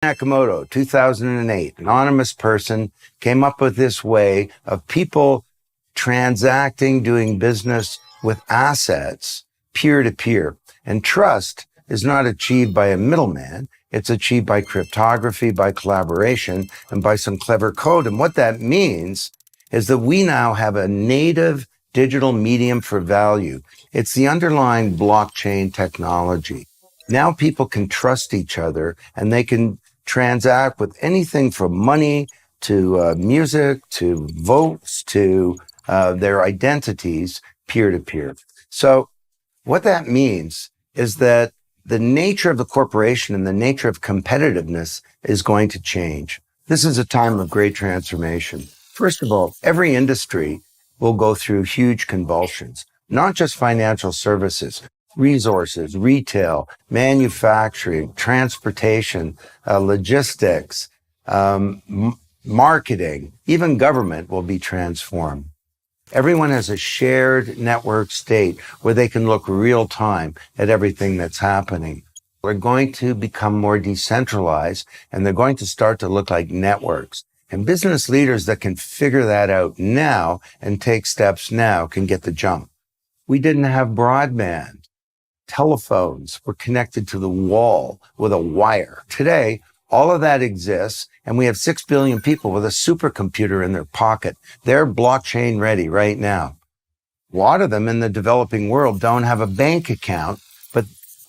Nakamoto, 2008, anonymous person, came up with this way of people transacting, doing business with assets peer-to-peer. And trust is not achieved by a middleman. It's achieved by cryptography, by collaboration, and by some clever code. And what that means is that we now have a native digital medium for value. It's the underlying blockchain technology. Now people can trust each other and they can transact with anything from money to music to votes to their identities peer-to-peer. So what that means is that the nature of the corporation and the nature of competitiveness is going to change. This is a time of great transformation. First of all, every industry will go through huge convulsions, not just financial services, resources, retail, manufacturing, transportation, logistics, marketing, even government will be transformed. Everyone has a shared network state where they can look real time at everything that's happening. We're going to become more decentralized and they're going to start to look like networks. And business leaders that can figure that out now and take steps now can get the jump. We didn't have broadband. Telephones were connected to the wall with a wire. Today, all of that exists, and we have 6 billion people with a supercomputer in their pocket. They're blockchain ready right now. A lot of them in the developing world don't have a bank account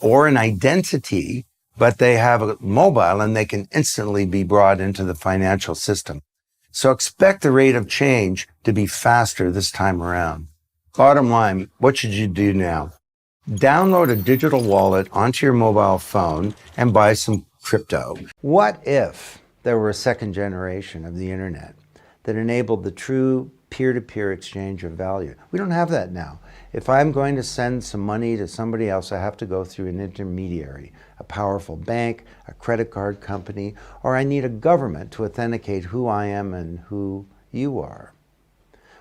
or an identity, but they have a mobile and they can instantly be brought into the financial system. So expect the rate of change to be faster this time around. Bottom line, what should you do now? Download a digital wallet onto your mobile phone and buy some crypto. What if there were a second generation of the internet that enabled the true peer-to-peer exchange of value? We don't have that now. If I'm going to send some money to somebody else, I have to go through an intermediary, a powerful bank, a credit card company, or I need a government to authenticate who I am and who you are.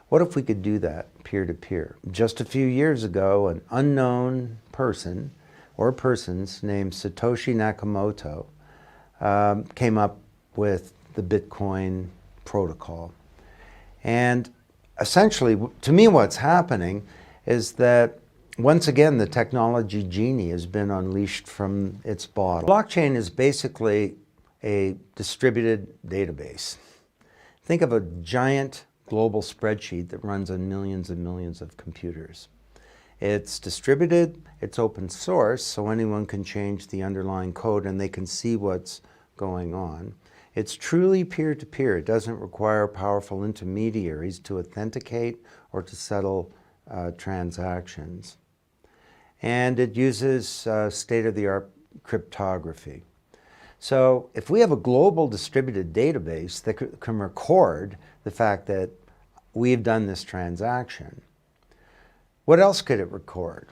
What if we could do that peer-to-peer? Just a few years ago, an unknown person or persons named Satoshi Nakamoto came up with the Bitcoin protocol. And essentially, to me, what's happening is that once again, the technology genie has been unleashed from its bottle. Blockchain is basically a distributed database. Think of a giant global spreadsheet that runs on millions and millions of computers. It's distributed, it's open source, so anyone can change the underlying code and they can see what's going on. It's truly peer-to-peer. It doesn't require powerful intermediaries to authenticate or to settle transactions. And it uses state-of-the-art cryptography. So if we have a global distributed database that can record the fact that we've done this transaction, what else could it record?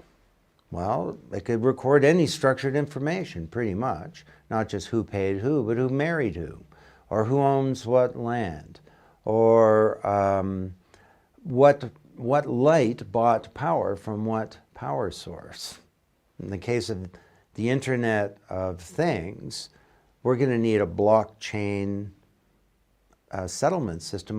Well, it could record any structured information, pretty much. Not just who paid who, but who married who, or who owns what land, or what light bought power from what power source. In the case of the Internet of Things, we're going to need a blockchain settlement system